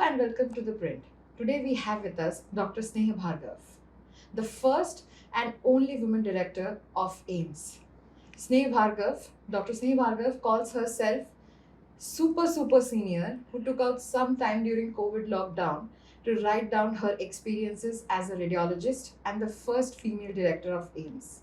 and welcome to The Print. Today we have with us Dr. Sneh Bhargava, the first and only woman director of AIIMS. Dr. Sneh Bhargava calls herself super senior who took out some time during COVID lockdown to write down her experiences as a radiologist and the first female director of AIIMS.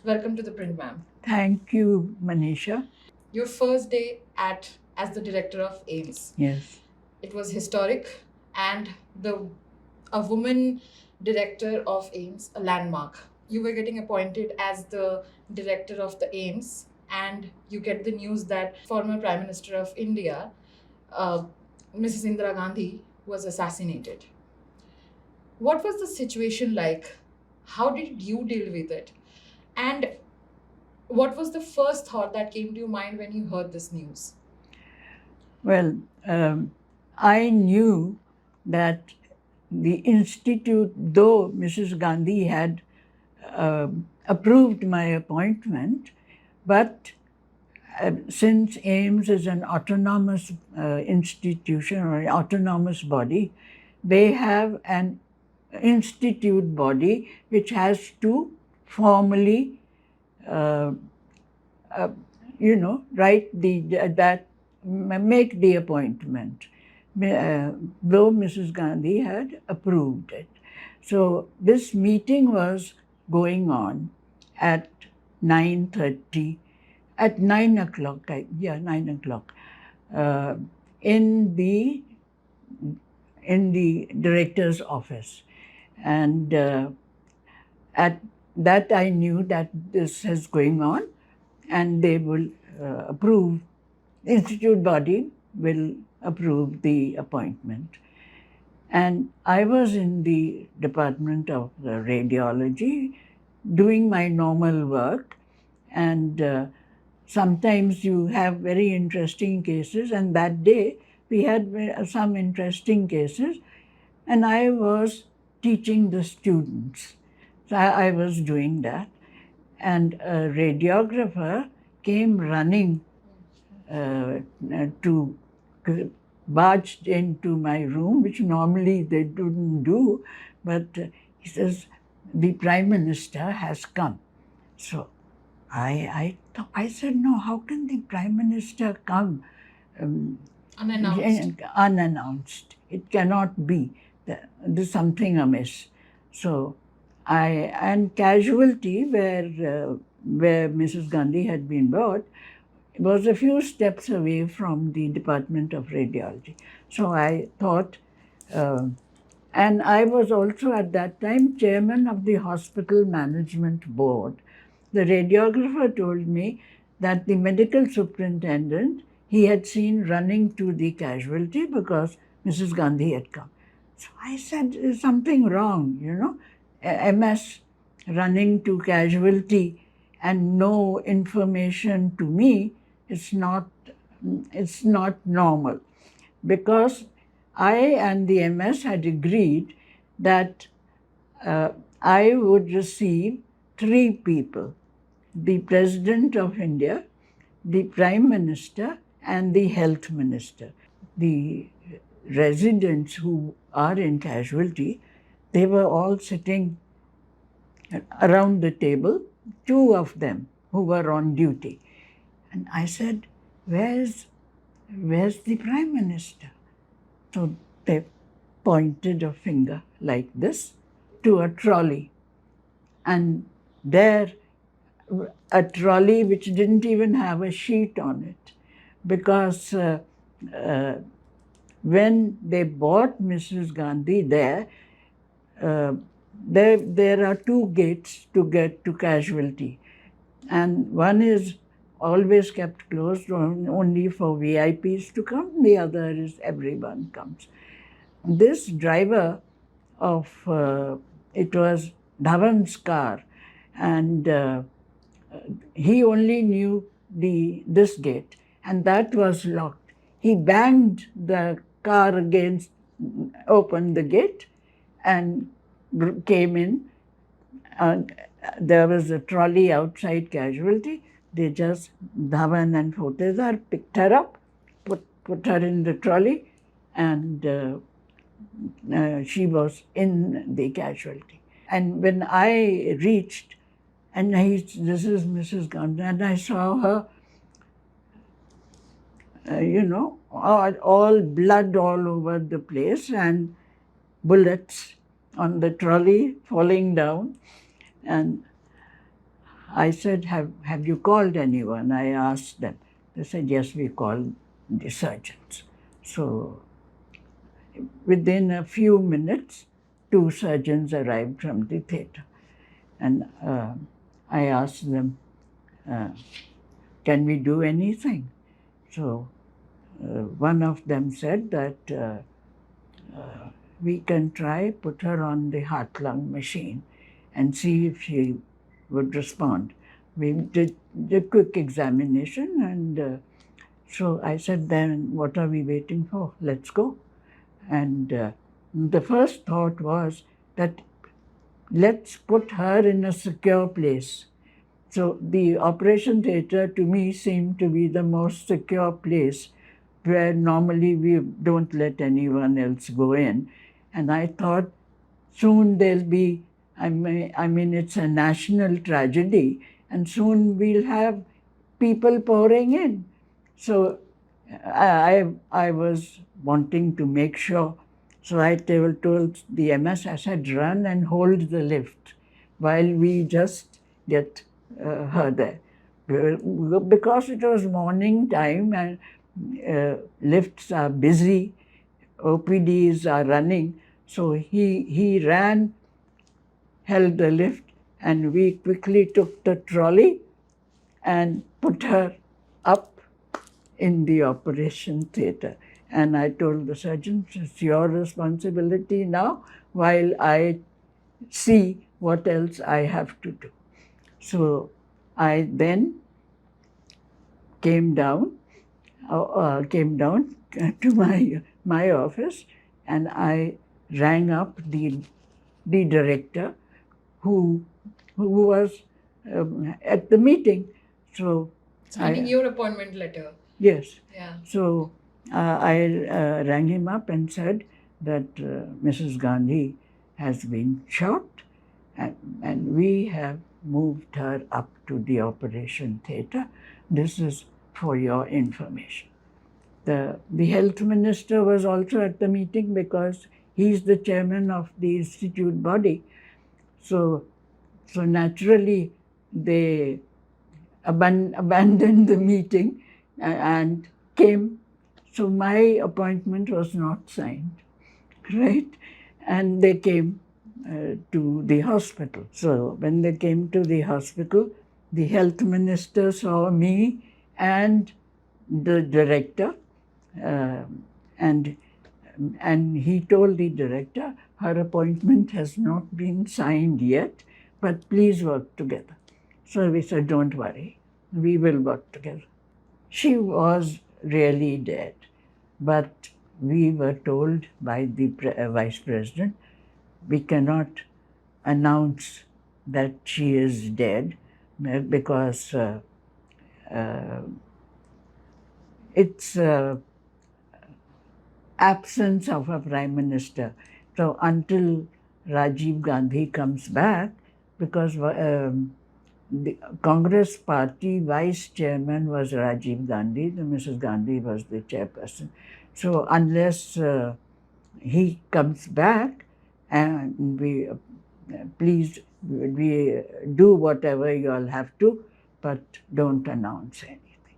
Welcome to The Print, ma'am. Thank you, Manisha. Your first day as the director of AIIMS. Yes. It was historic, and a woman director of AIIMS, a landmark. You were getting appointed as the director of the AIIMS, and you get the news that former Prime Minister of India, uh, Mrs. Indira Gandhi, was assassinated. What was the situation like? How did you deal with it? And what was the first thought that came to your mind when you heard this news? Well, I knew that the institute, though Mrs. Gandhi had approved my appointment, but since AIIMS is an autonomous institution or an autonomous body, they have an institute body which has to formally, write make the appointment, though Mrs. Gandhi had approved it. So this meeting was going on at 9:30, at 9 o'clock, 9 o'clock, in the director's office. And at that I knew that this is going on and they will approve, the institute body will approve the appointment. And I was in the department of radiology doing my normal work, and sometimes you have very interesting cases, and that day we had some interesting cases, and I was teaching the students. So I was doing that, and a radiographer came running to barged into my room, which normally they didn't do, but he says, the Prime Minister has come. So I said, no, how can the Prime Minister come unannounced? It cannot be. There's something amiss. So and casualty where Mrs. Gandhi had been brought was a few steps away from the Department of Radiology. So I thought, and I was also at that time chairman of the Hospital Management Board. The radiographer told me that the medical superintendent he had seen running to the casualty because Mrs. Gandhi had come. So I said, there's something wrong, MS running to casualty and no information to me, it's not normal. Because I and the MS had agreed that I would receive 3 people: the President of India, the Prime Minister, and the Health Minister. The residents who are in casualty, they were all sitting around the table, 2 of them who were on duty. And I said, where's the Prime Minister? So they pointed a finger like this to a trolley. And there, a trolley which didn't even have a sheet on it, because when they brought Mrs. Gandhi there are 2 gates to get to casualty, and one is always kept closed only for VIPs to come, the other is everyone comes. This driver of, it was Dhawan's car, and he only knew this gate, and that was locked. He banged the car against, opened the gate, and came in. There was a trolley outside casualty. They just, Dhawan and Photezar picked her up, put her in the trolley, and she was in the casualty. And when I reached, and this is Mrs. Gandhi, and I saw her, all blood all over the place and bullets on the trolley falling down. And I said, have you called anyone? I asked them. They said, yes, we called the surgeons. So within a few minutes, two surgeons arrived from the theatre. And I asked them, can we do anything? So one of them said that we can try, put her on the heart-lung machine and see if she would respond. We did the quick examination, and so I said, then what are we waiting for? Let's go. And the first thought was that let's put her in a secure place. So the operation theatre to me seemed to be the most secure place where normally we don't let anyone else go in. And I thought soon there'll be, I mean, it's a national tragedy, and soon we'll have people pouring in. So I was wanting to make sure. So I told the MS, I said, run and hold the lift while we just get her there. Because it was morning time and lifts are busy, OPDs are running. So he ran, held the lift, and we quickly took the trolley and put her up in the operation theatre. And I told the surgeon, it's your responsibility now while I see what else I have to do. So I then came down to my office, and I rang up the director who was at the meeting. So signing your appointment letter. Yes. Yeah. So I rang him up and said that Mrs. Gandhi has been shot, and we have moved her up to the operation theatre. This is for your information. The health minister was also at the meeting because he's the chairman of the institute body. So naturally, they abandoned the meeting and came. So my appointment was not signed, right? And they came to the hospital. So when they came to the hospital, the health minister saw me and the director, and he told the director, her appointment has not been signed yet, but please work together. So we said, don't worry, we will work together. She was really dead, but we were told by the vice president, we cannot announce that she is dead because it's absence of a prime minister. So until Rajiv Gandhi comes back, because the Congress party vice chairman was Rajiv Gandhi, the Mrs. Gandhi was the chairperson. So unless he comes back, and please, we do whatever you all have to, but don't announce anything.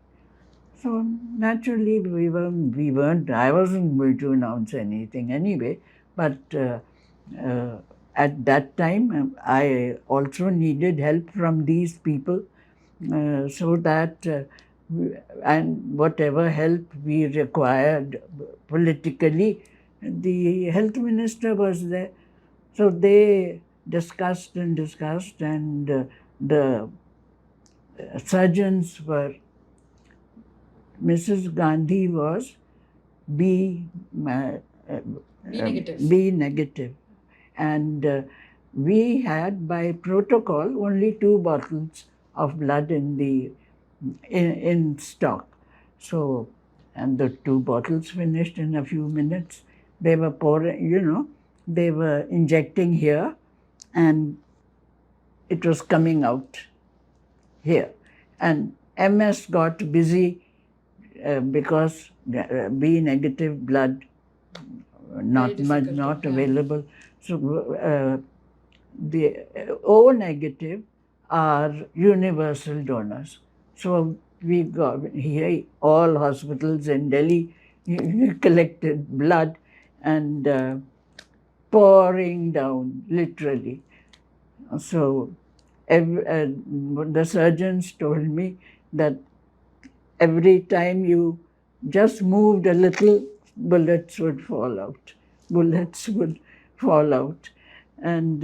So naturally, I wasn't going to announce anything anyway, but at that time, I also needed help from these people so that, and whatever help we required politically, the health minister was there. So they discussed, and the surgeons were, Mrs. Gandhi was B negative. B negative. And we had, by protocol, only 2 bottles of blood in stock. So, and the 2 bottles finished in a few minutes. They were pouring, they were injecting here, and it was coming out here. And MS got busy because B negative blood not much, not available. So the O negative are universal donors. So we got here, all hospitals in Delhi collected blood and pouring down, literally. So the surgeons told me that every time you just moved a little, bullets would fall out. Bullets would fall out. And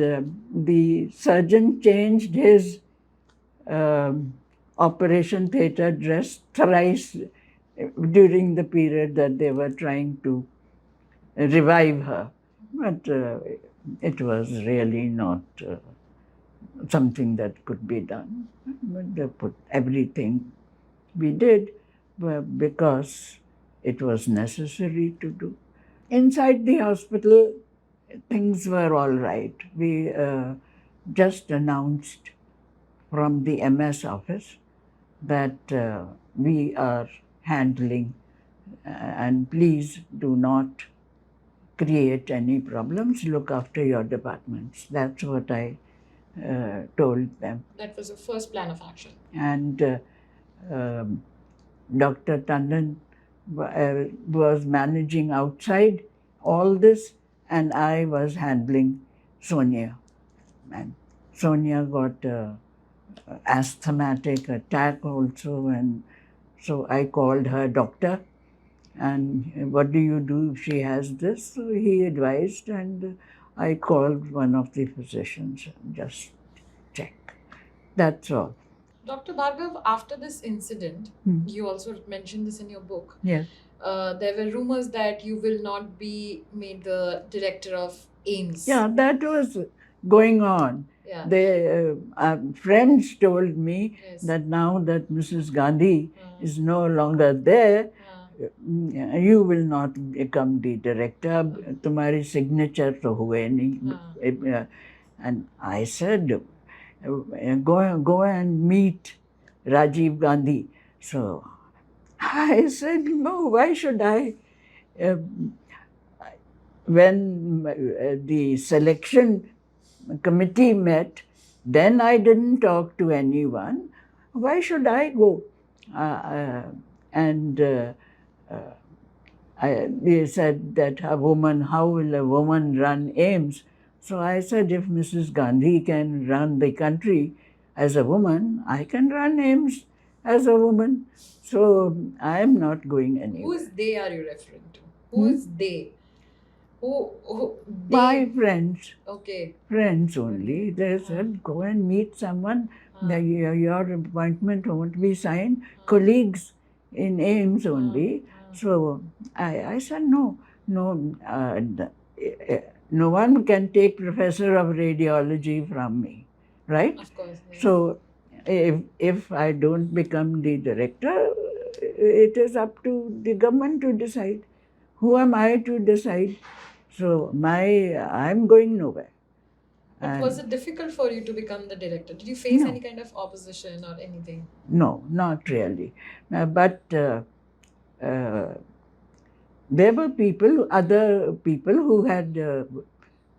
the surgeon changed his operation theatre dress thrice during the period that they were trying to revive her. But it was really not something that could be done. But they put everything we did because it was necessary to do. Inside the hospital, things were all right. We just announced from the MS office that we are handling and please do not create any problems, look after your departments. That's what I told them. That was the first plan of action. And Dr. Tandon was managing outside all this, and I was handling Sonia. And Sonia got asthmatic attack also, and so I called her doctor. And what do you do if she has this? So he advised, and I called one of the physicians and just check. That's all. Dr. Bhargav, after this incident, you also mentioned this in your book. Yes. There were rumors that you will not be made the director of AIIMS. Yeah, that was going on. Yeah. Friends told me that now that Mrs. Gandhi is no longer there, you will not become the director. तुम्हारी signature तो हुए नहीं. And I said, go and meet Rajiv Gandhi. So I said, no, why should I? When the selection committee met, then I didn't talk to anyone. Why should I go? They said that how will a woman run AIIMS? So I said, if Mrs. Gandhi can run the country as a woman, I can run AIIMS as a woman. So I am not going anywhere. Who is they are you referring to? Who is they? Who they? My friends. Okay. Friends only. They said, go and meet someone. Your appointment won't be signed. Colleagues in AIIMS only. So I said, no, no one can take professor of radiology from me, right? Of course. Yes. So if I don't become the director, it is up to the government to decide. Who am I to decide? So I'm going nowhere. But was it difficult for you to become the director? Did you face any kind of opposition or anything? No, not really. But there were other people who had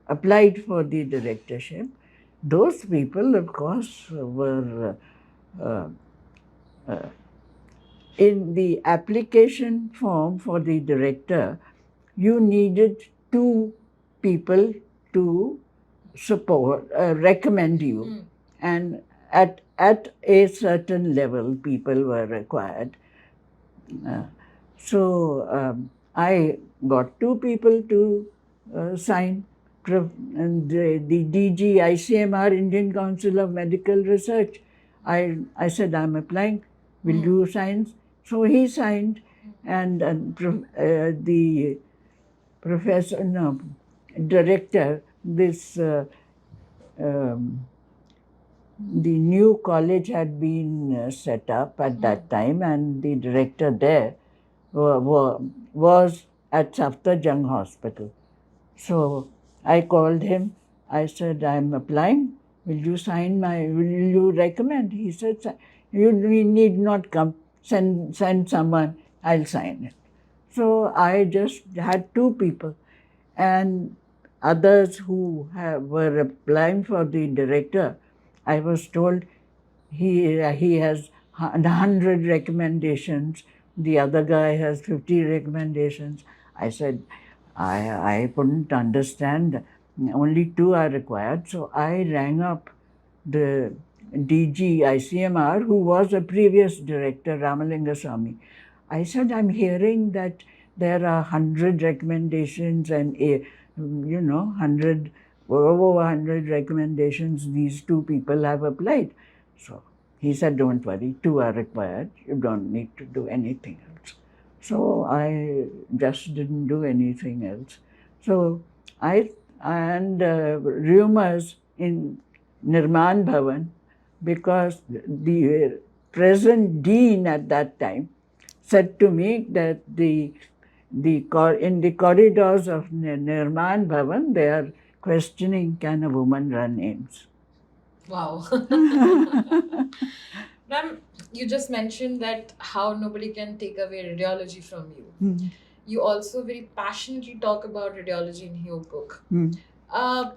applied for the directorship. Those people, of course, were in the application form for the director, you needed 2 people to recommend you. And at a certain level, people were required. So I got 2 people to sign. And the DG ICMR, Indian Council of Medical Research, I said, I'm applying, will you sign? So he signed, and the director, the new college had been set up at that time, and the director there was at Safdarjung Hospital. So I called him. I said, I'm applying. Will you recommend? He said, you need not come. Send someone. I'll sign it. So I just had two people. And others who were applying for the director, I was told he has 100 recommendations. The other guy has 50 recommendations. I said, I couldn't understand. Only two are required. So I rang up the DG ICMR, who was a previous director, Ramalinga Swamy. I said, I'm hearing that there are 100 recommendations and, 100, over 100 recommendations these two people have applied. So he said, don't worry, two are required. You don't need to do anything else. So I just didn't do anything else. So and rumors in Nirman Bhavan, because the present dean at that time said to me that in the corridors of Nirman Bhavan, they are questioning, can a woman run AIIMS? Wow. Ma'am, you just mentioned that how nobody can take away radiology from you. Mm. You also very passionately talk about radiology in your book. Mm. Uh,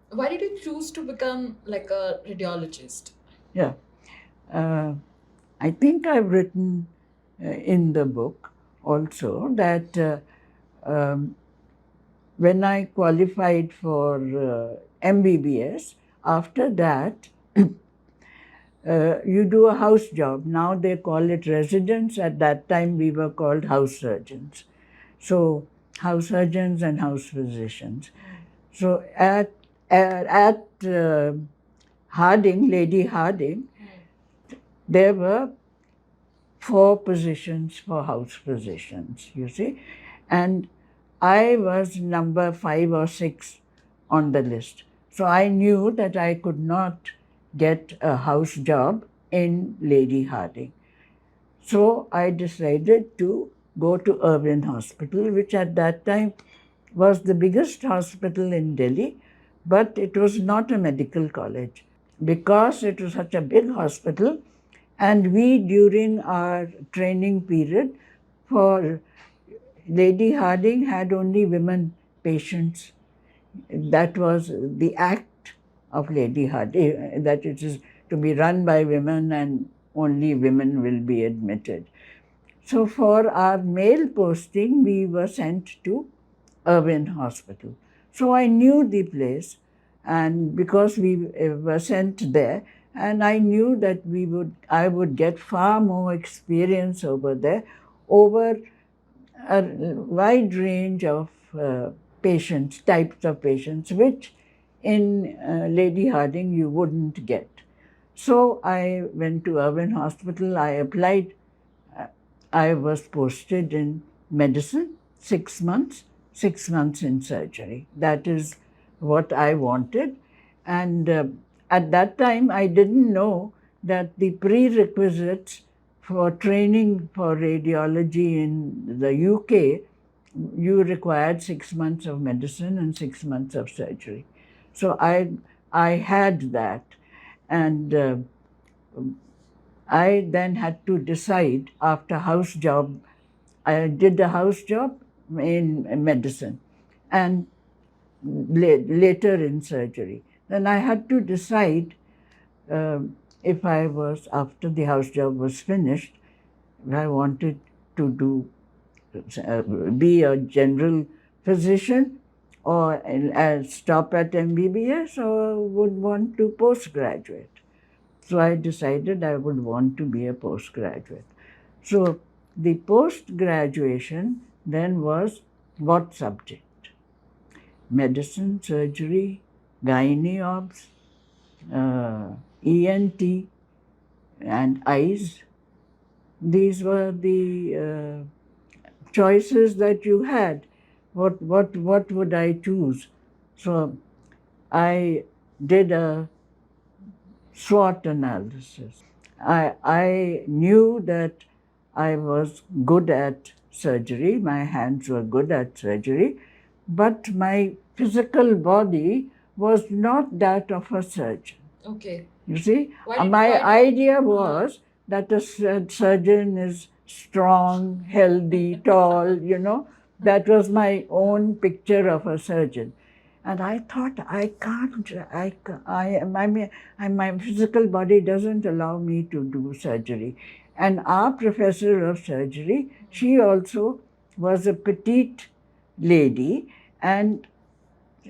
why did you choose to become like a radiologist? Yeah. I think I've written in the book also that when I qualified for MBBS, after that, you do a house job. Now they call it residence. At that time, we were called house surgeons. So, house surgeons and house physicians. So, at Harding, Lady Harding, there were 4 positions for house physicians, you see. And I was number 5 or 6 on the list. So I knew that I could not get a house job in Lady Harding. So I decided to go to Irvine Hospital, which at that time was the biggest hospital in Delhi, but it was not a medical college. Because it was such a big hospital, and we, during our training period for Lady Harding, had only women patients. That was the act of Lady Harding, that it is to be run by women and only women will be admitted. So for our male posting, we were sent to Irvine Hospital. So I knew the place, and because we were sent there, and I knew that I would get far more experience over there, over a wide range of patients, types of patients, which in Lady Harding you wouldn't get. So I went to Irvine Hospital, I applied, I was posted in medicine, 6 months, 6 months in surgery. That is what I wanted. And at that time, I didn't know that the prerequisites for training for radiology in the UK, you required 6 months of medicine and 6 months of surgery. So I had that. And I then had to decide after house job. I did a house job in medicine and later in surgery. Then I had to decide if I was, after the house job was finished, if I wanted to be a general physician or stop at MBBS or would want to postgraduate. So I decided I would want to be a postgraduate. So the post-graduation then was what subject? Medicine, surgery, gynae obs, ENT, and eyes. These were the choices that you had. What would I choose? So I did a SWOT analysis. I knew that I was good at surgery. My hands were good at surgery, but my physical body was not that of a surgeon. Okay. You see, Why did- my why did- idea was that a surgeon is strong, healthy, tall, That was my own picture of a surgeon. And I thought, I can't, my physical body doesn't allow me to do surgery. And our professor of surgery, she also was a petite lady, and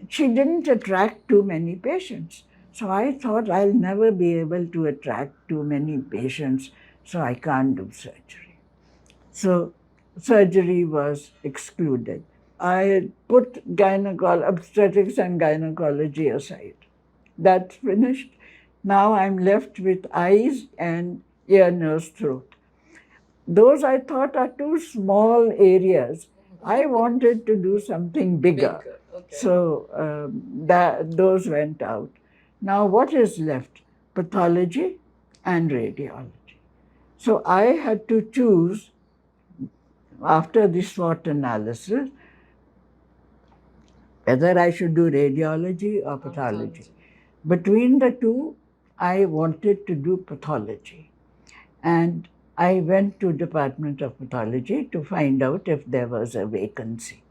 she didn't attract too many patients. So I thought I'll never be able to attract too many patients, so I can't do surgery. So surgery was excluded. I put obstetrics and gynecology aside. That's finished. Now I'm left with eyes and ear, nose, throat. Those I thought are too small areas. I wanted to do something bigger. Okay. So those went out. Now what is left? Pathology and radiology. So I had to choose, after the SWOT analysis, whether I should do radiology or pathology. Between the two, I wanted to do pathology. And I went to Department of Pathology to find out if there was a vacancy.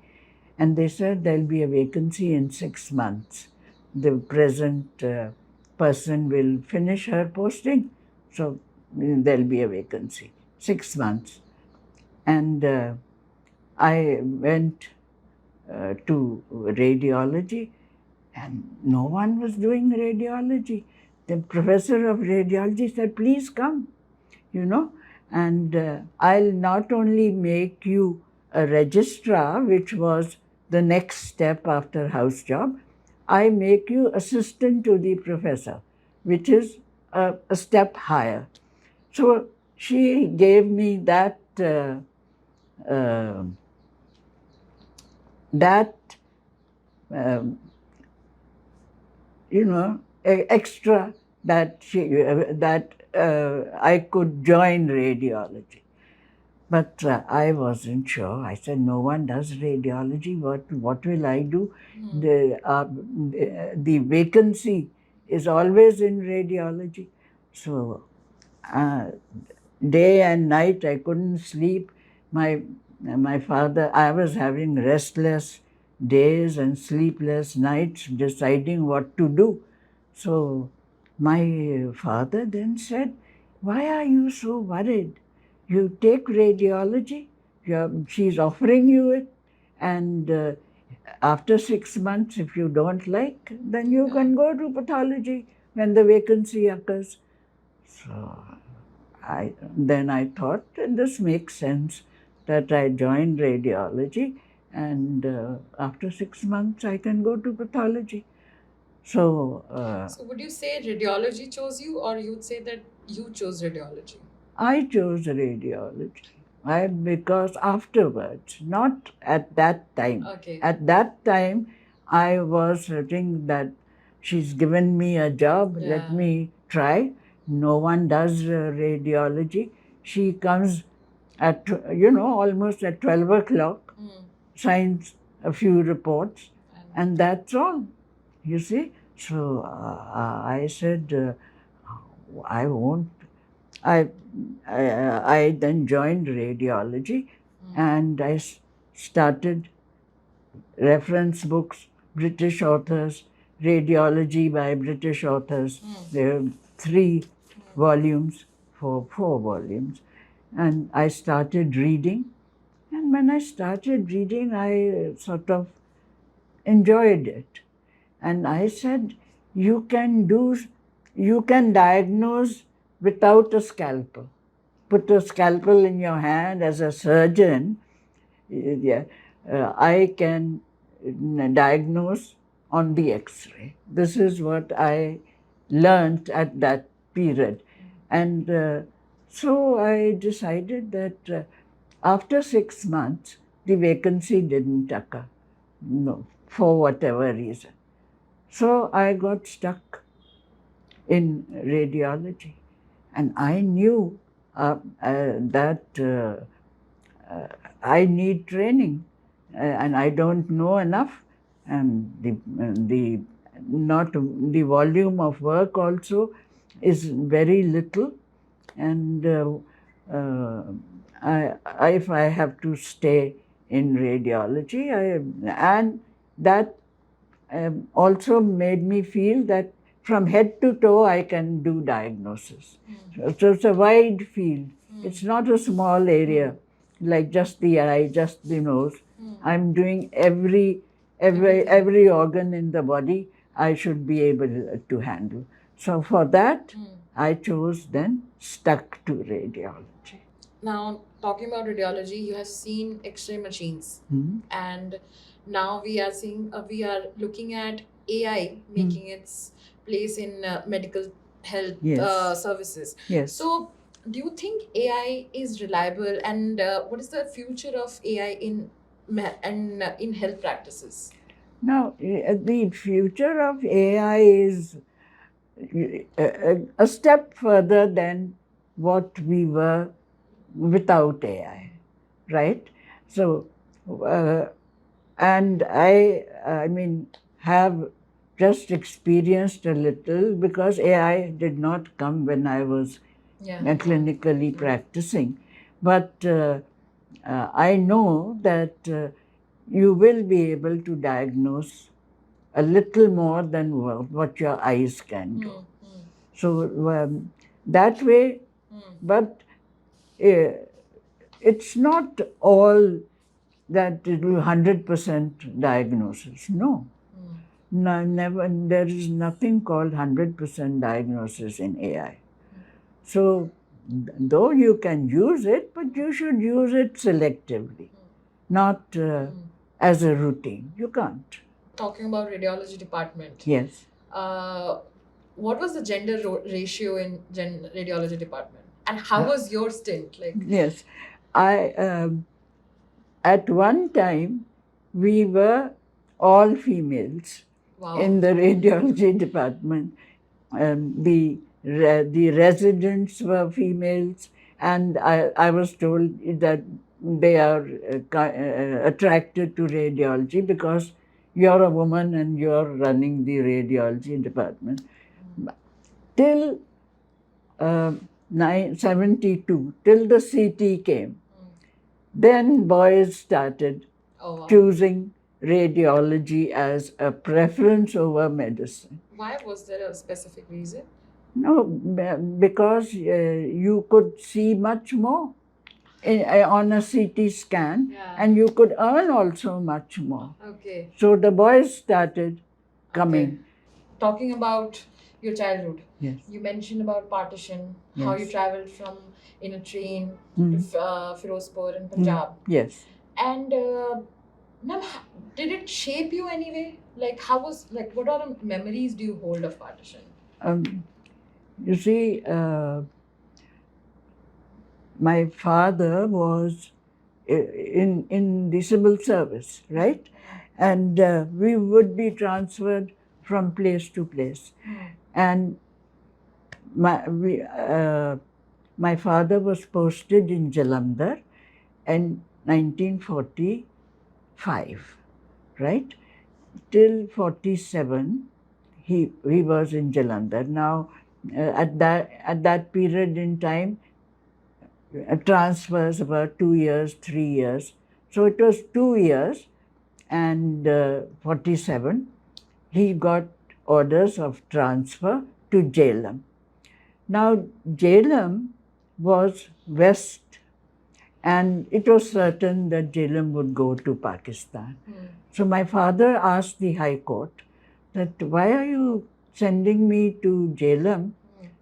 And they said there'll be a vacancy in 6 months. The present person will finish her posting, so there'll be a vacancy. 6 months. And I went to radiology, and no one was doing radiology. The professor of radiology said, please come, and I'll not only make you a registrar, which was the next step after house job, I make you assistant to the professor, which is a step higher. So she gave me uh, that um, extra that I could join radiology. But I wasn't sure. I said, no one does radiology. What will I do? The vacancy is always in radiology. So uh, day and night I couldn't sleep. My father, I was having restless days and sleepless nights deciding what to do. So my father then said, why are you so worried? You take radiology, she's offering you it, and after 6 months, if you don't like, then you can go to pathology when the vacancy occurs. So then I thought this makes sense, that I joined radiology, and after 6 months I can go to pathology. So So would you say radiology chose you, or you would say that you chose radiology? I chose radiology. Because afterwards, not at that time. Okay. At that time, I was thinking that she's given me a job, let me try. No one does radiology. She comes at, almost at 12 o'clock, signs a few reports, and that's all, you see. So I said, I won't. I, I then joined radiology, and I started reference books, British authors, radiology by British authors. There are 3 volumes, 4 volumes. And I started reading. And when I started reading, I sort of enjoyed it. And I said, you can diagnose without a scalpel. Put a scalpel in your hand as a surgeon, yeah, I can diagnose on the X-ray. This is what I learned at that period. And so I decided that after 6 months, the vacancy didn't occur, no, for whatever reason. So I got stuck in radiology. And I knew that I need training, and I don't know enough, and the not the volume of work also is very little, and if I have to stay in radiology, and that also made me feel that from head to toe I can do diagnosis. So it's a wide field. It's not a small area like just the eye, just the nose. I'm doing every organ in the body I should be able to handle. So for that, I chose then stuck to radiology. Now, talking about radiology, you have seen X-ray machines, and now we are looking at AI making its place in medical health Yes. services. Yes. So, do you think AI is reliable, and what is the future of AI in health practices? Now, the future of AI is a step further than what we were without AI, right? So, uh, and I mean, have just experienced a little because AI did not come when I was clinically practicing, but I know that you will be able to diagnose a little more than what your eyes can do. So that way, but uh, it's not all that it will 100% diagnosis. No. No, never. There is nothing called 100% diagnosis in AI. So, though you can use it, but you should use it selectively, not as a routine. You can't. Talking about radiology department, Yes. What was the gender ratio in radiology department, and how was your stint like? Yes. I at one time we were all females in the radiology department. The residents were females, and I was told that they are attracted to radiology because you're a woman and you're running the radiology department. Till 72, till the CT came. Then boys started choosing radiology as a preference over medicine. Why was there a specific reason? No, because you could see much more on a CT scan, and you could earn also much more. Okay. So the boys started coming. Talking about your childhood, Yes. you mentioned about partition, how you Yes. traveled from in a train to Firozpur in Punjab. Yes. And ma'am, did it shape you anyway? Like, what are the memories do you hold of partition? You see, my father was in the civil service, right? And we would be transferred from place to place. And my father was posted in Jalandhar in 1945, right? Till 47, he was in Jalandhar. Now, at that period in time, transfers were 2 years, 3 years. So it was 2 years, and 47, he got orders of transfer to Jhelum. Now, Jhelum was west, and it was certain that Jhelum would go to Pakistan. So my father asked the High Court that, why are you sending me to Jhelum?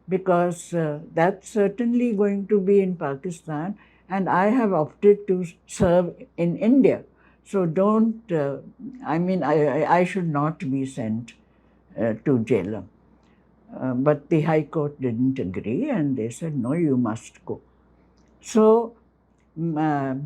Because that's certainly going to be in Pakistan, and I have opted to serve in India. So don't, I should not be sent to Jhelum. But the High Court didn't agree, and they said, no, you must go. So my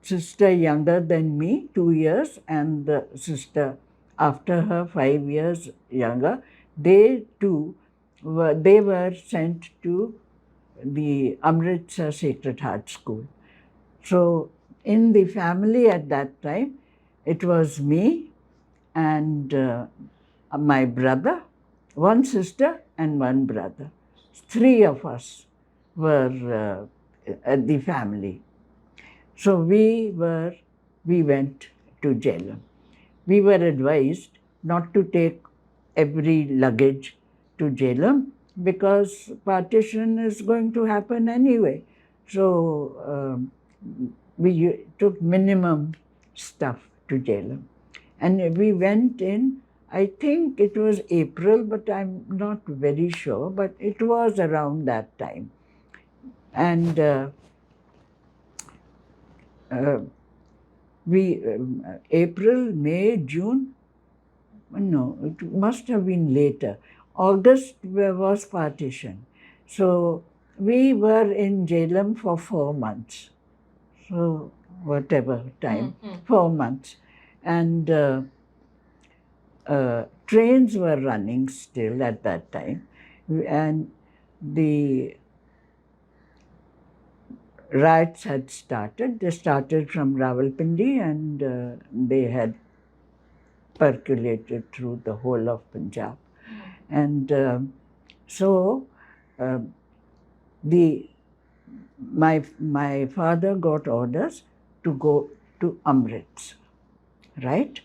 sister younger than me, 2 years, and the sister after her, 5 years younger, they too were sent to the Amritsar Sacred Heart School. So in the family at that time, it was me and my brother, one sister and one brother. Three of us were at the family. So we went to Jhelum. We were advised not to take every luggage to Jhelum because partition is going to happen anyway. So we took minimum stuff to Jhelum. And we went in, I think it was April, but I'm not very sure, but it was around that time. And April, May, June, no, it must have been later. August was partition. So we were in Jhelum for 4 months. So whatever time, 4 months. And trains were running still at that time. And the riots had started. They started from Rawalpindi and they had percolated through the whole of Punjab. And so my father got orders to go to Amritsar, right?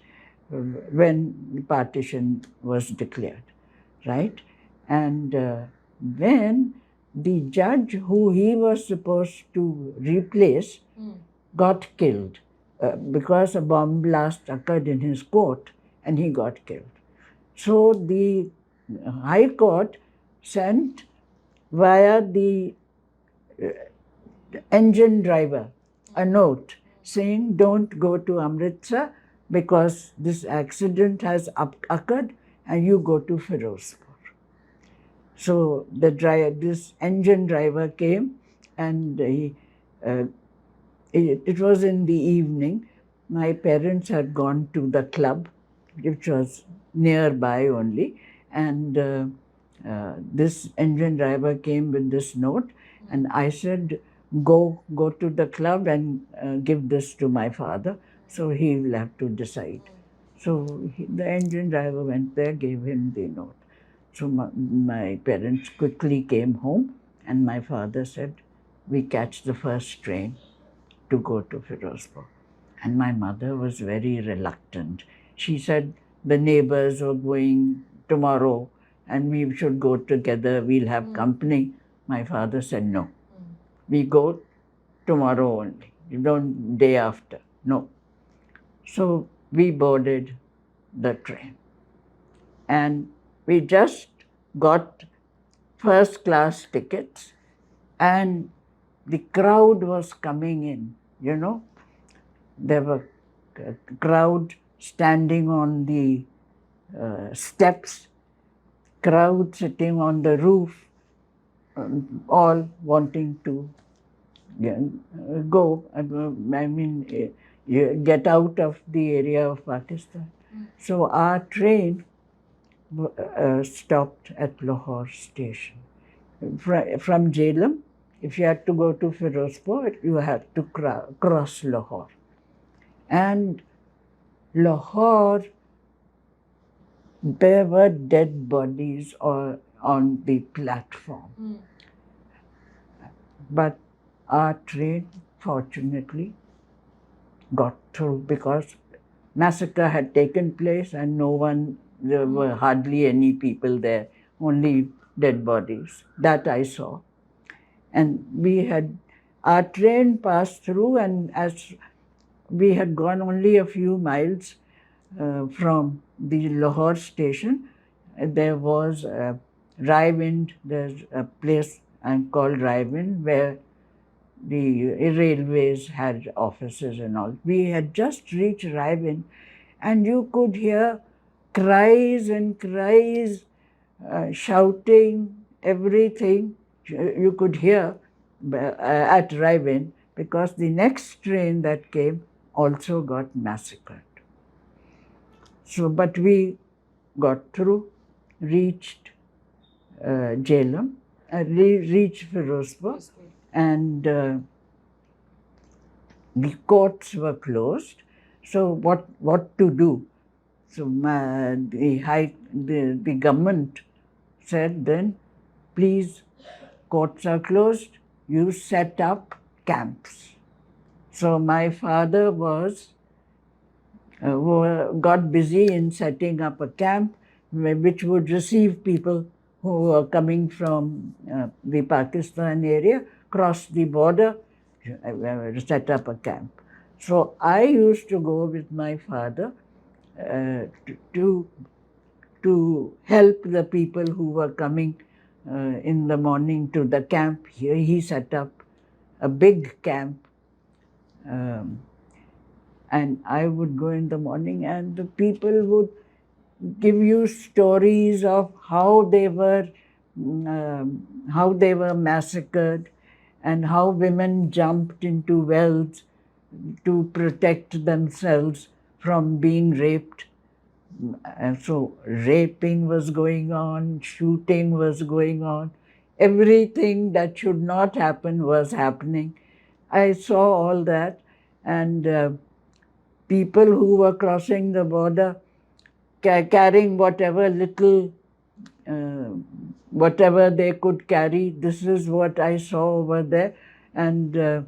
When the partition was declared, right? And then the judge who he was supposed to replace got killed because a bomb blast occurred in his court and he got killed. So the High Court sent via the engine driver a note saying, don't go to Amritsar because this accident has occurred and you go to Firozpur. So this engine driver came and it was in the evening. My parents had gone to the club, which was nearby only, and this engine driver came with this note, and I said, go to the club and give this to my father, so he will have to decide. So the engine driver went there, gave him the note. So my parents quickly came home, and my father said, we catch the first train to go to Firozpur. And my mother was very reluctant. She said, the neighbors were going tomorrow and we should go together, we'll have company. My father said, no, we go tomorrow only, you don't day after, no. So we boarded the train. And we just got first class tickets and the crowd was coming in, you know. There were a crowd standing on the steps, crowd sitting on the roof, all wanting to go. I mean, get out of the area of Pakistan. So our train stopped at Lahore station. From Jhelum, if you had to go to Firozpur, you had to cross Lahore. And Lahore, there were dead bodies on the platform. But our train, fortunately, got through because massacre had taken place and there were hardly any people there, only dead bodies. That I saw. And our train passed through, and as we had gone only a few miles from the Lahore station, there was Raiwind. There's a place called Raiwind where the railways had offices and all. We had just reached Raiwind, and you could hear cries and cries, shouting, everything you could hear at Raiwind, because the next train that came also got massacred. So, but we got through, reached Jhelum, reached Firozpur, and the courts were closed. So what to do? So the government said then, please, courts are closed, you set up camps. So my father got busy in setting up a camp which would receive people who were coming from the Pakistan area, cross the border, set up a camp. So I used to go with my father to help the people who were coming in the morning to the camp. Here he set up a big camp, um, and I would go in the morning, and the people would give you stories of how they were massacred, and how women jumped into wells to protect themselves from being raped. And so raping was going on, shooting was going on, everything that should not happen was happening. I saw all that, and people who were crossing the border carrying uh, whatever they could carry. This is what I saw over there, and I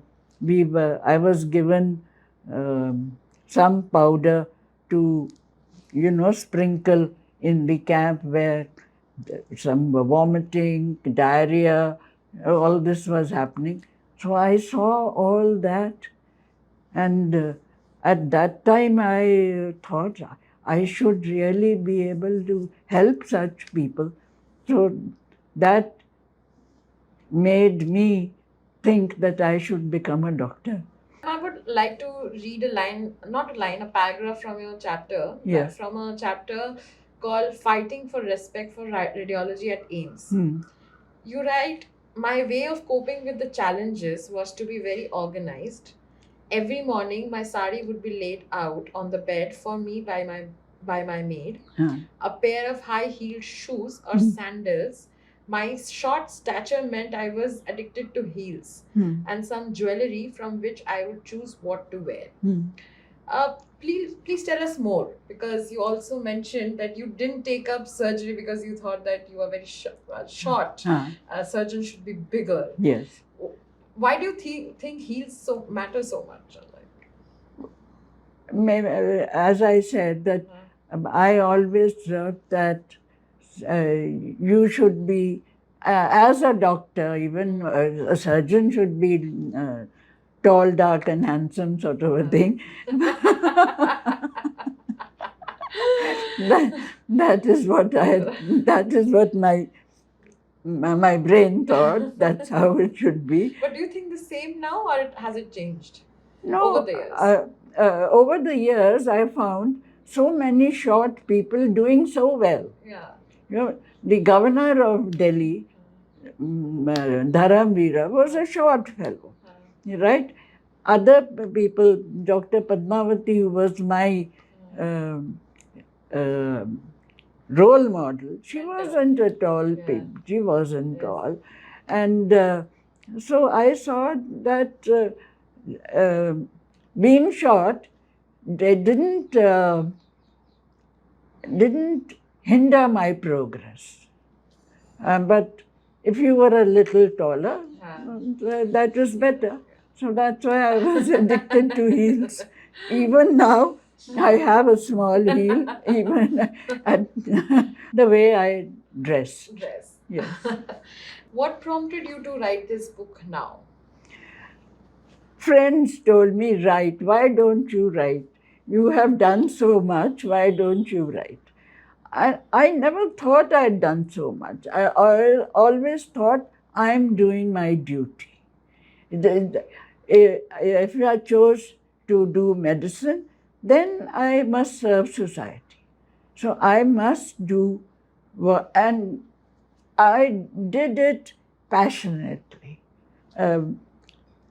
was given some powder to, sprinkle in the camp where some were vomiting, diarrhea, all this was happening. So I saw all that, and at that time I thought I should really be able to help such people. So that made me think that I should become a doctor. I would like to read a line, not a line, a paragraph from your chapter, Yes. from a chapter called Fighting for Respect for Radiology at AIIMS. You write, my way of coping with the challenges was to be very organized. Every morning, my sari would be laid out on the bed for me by my maid. A pair of high-heeled shoes or sandals. My short stature meant I was addicted to heels, and some jewelry from which I would choose what to wear. Please tell us more, because you also mentioned that you didn't take up surgery because you thought that you are very short. A surgeon should be bigger. Yes. Why do you think heels matter so much? Maybe, as I said, that I always thought that you should be, as a doctor, even a surgeon should be tall, dark, and handsome, sort of a thing. That is what my brain thought. That's how it should be. But do you think the same now, or has it changed? No, over the years? Over the years, I found so many short people doing so well. Yeah. The governor of Delhi, Dharamvira, was a short fellow, right? Other people, Dr. Padmavati, who was my role model, she wasn't at all she wasn't tall. And so I saw that being short, they didn't hinder my progress. But if you were a little taller, that was better. So that's why I was addicted to heels. Even now, I have a small heel, even at the way I dress. Yes. What prompted you to write this book now? Friends told me, write. Why don't you write? You have done so much. Why don't you write? I never thought I'd done so much. I always thought I'm doing my duty. If I chose to do medicine, then I must serve society. So I must do, and I did it passionately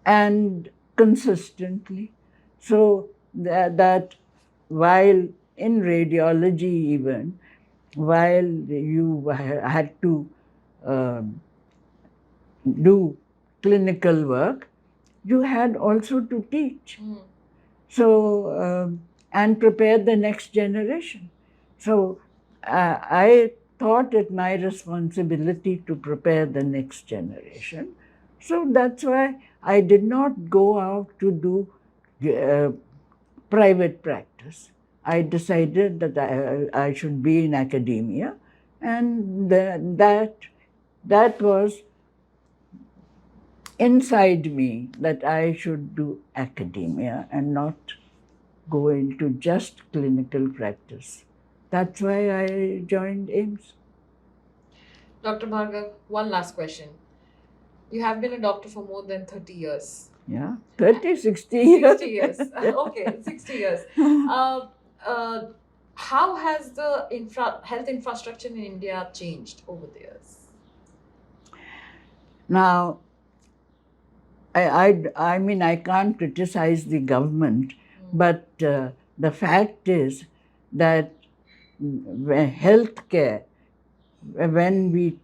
and consistently. So that while in radiology even, while you had to do clinical work, you had also to teach. So, and prepare the next generation. So, I thought it my responsibility to prepare the next generation. So that's why I did not go out to do private practice. I decided that I should be in academia, and that was inside me that I should do academia and not go into just clinical practice. That's why I joined AIIMS. Dr. Bhargav, one last question. You have been a doctor for more than 30 years. Yeah, 30, 60 years. 60 years. Okay, 60 years. How has the health infrastructure in India changed over the years? Now, I mean, I can't criticize the government, but the fact is that healthcare, when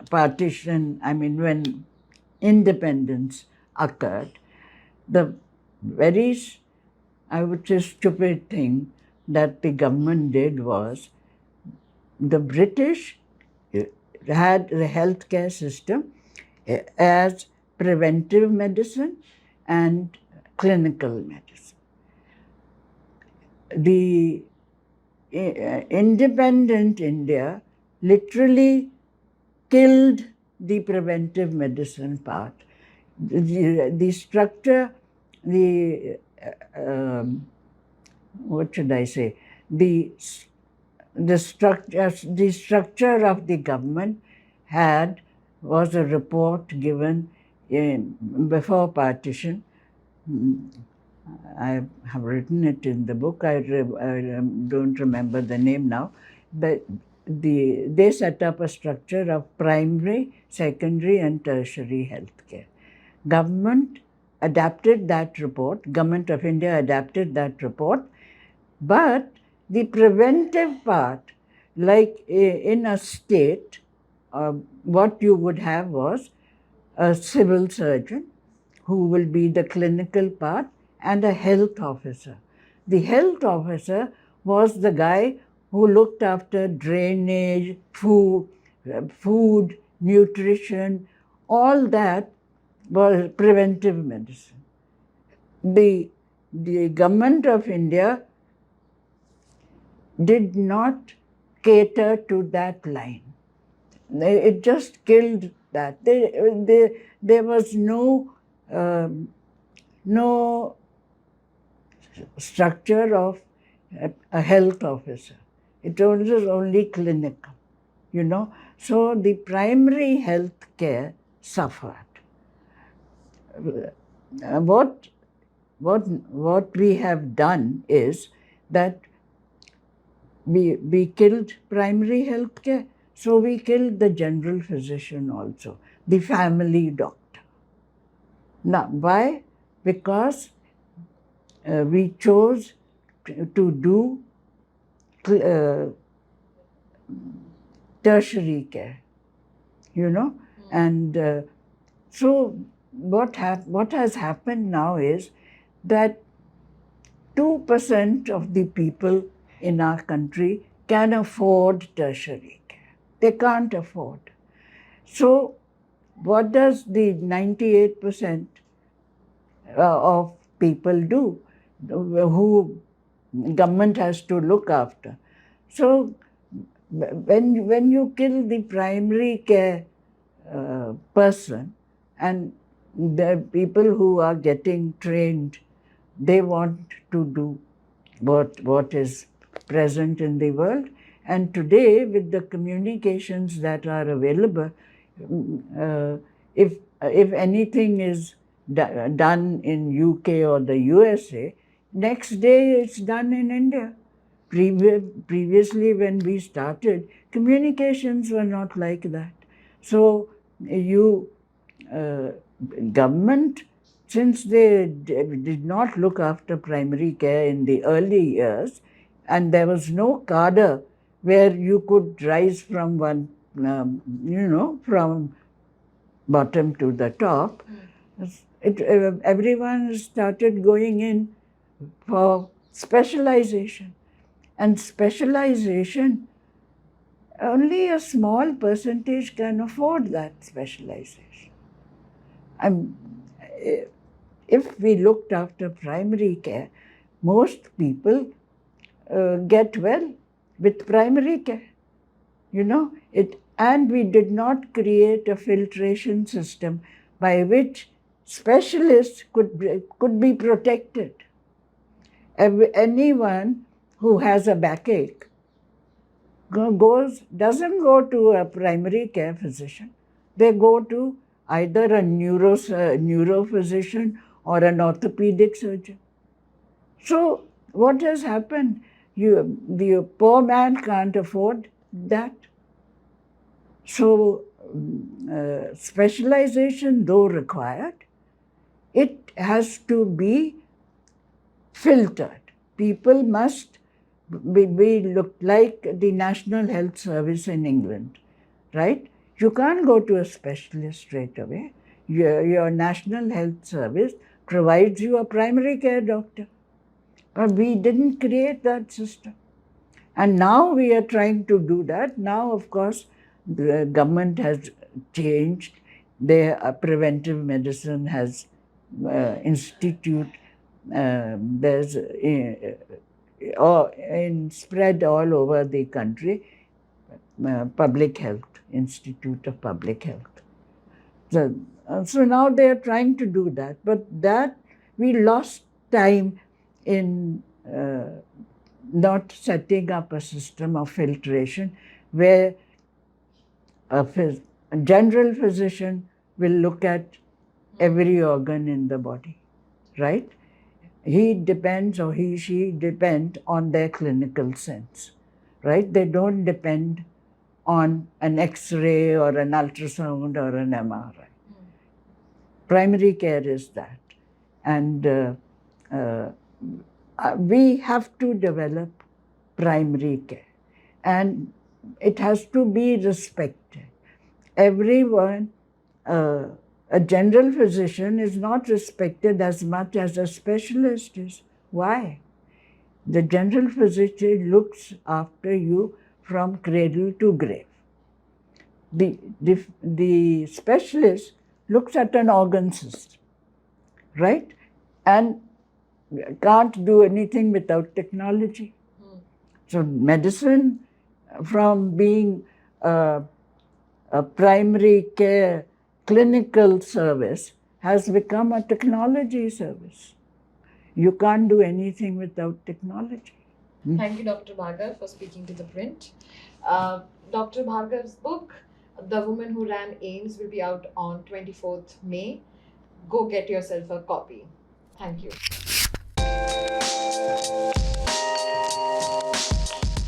partition, I mean, when independence occurred, the very, I would say, stupid thing that the government did was the British had the healthcare system as preventive medicine and clinical medicine. The independent India literally killed the preventive medicine part. The structure, the what should I say? The structure of the government was a report given before partition. I have written it in the book. I don't remember the name now, but they set up a structure of primary, secondary, and tertiary healthcare. Government adapted that report. Government of India adapted that report, but the preventive part, like in a state, what you would have was a civil surgeon who will be the clinical part and a health officer. The health officer was the guy who looked after drainage, food, nutrition, all that was preventive medicine. The government of India did not cater to that line. It just killed that. There was no structure of a health officer. It was only clinical, you know. So the primary health care suffered. What we have done is that we killed primary health care, so we killed the general physician also, the family doctor. Now, why? Because we chose to do tertiary care, you know, and so what has happened now is that 2% of the people in our country can afford tertiary care. They can't afford. So, what does the 98% of people do who government has to look after? So, when you kill the primary care person and the people who are getting trained, they want to do what is present in the world. And today, with the communications that are available, if anything is done in UK or the USA, next day it's done in India. Previously, when we started, communications were not like that. So government, since they did not look after primary care in the early years, and there was no cadre where you could rise from from bottom to the top, everyone started going in for specialization. And specialization, only a small percentage can afford that specialization. And if we looked after primary care, most people get well with primary care. And we did not create a filtration system by which specialists could be protected. Anyone who has a backache doesn't go to a primary care physician. They go to either a neurophysician or an orthopedic surgeon. So what has happened? The poor man can't afford that. So specialization, though required, it has to be filtered. People must be look like the National Health Service in England, right? You can't go to a specialist straight away. Your National Health Service provides you a primary care doctor. But we didn't create that system. And now we are trying to do that. Now, of course, the government has changed. Their preventive medicine has institute. There's spread all over the country. Public Health Institute of Public Health. So now they are trying to do that, but that we lost time in not setting up a system of filtration where a general physician will look at every organ in the body, right? He depends, or she depend on their clinical sense, right? They don't depend on an X-ray or an ultrasound or an MRI. Primary care is that. And we have to develop primary care. And it has to be respected. Everyone, a general physician is not respected as much as a specialist is. Why? The general physician looks after you from cradle to grave. The specialist looks at an organ system, right? And can't do anything without technology. So medicine, from being a primary care clinical service, has become a technology service. You can't do anything without technology. Thank you, Dr. Bhargav, for speaking to The Print. Dr. Bhargav's book, The Woman Who Ran AIIMS, will be out on 24th May. Go get yourself a copy. Thank you.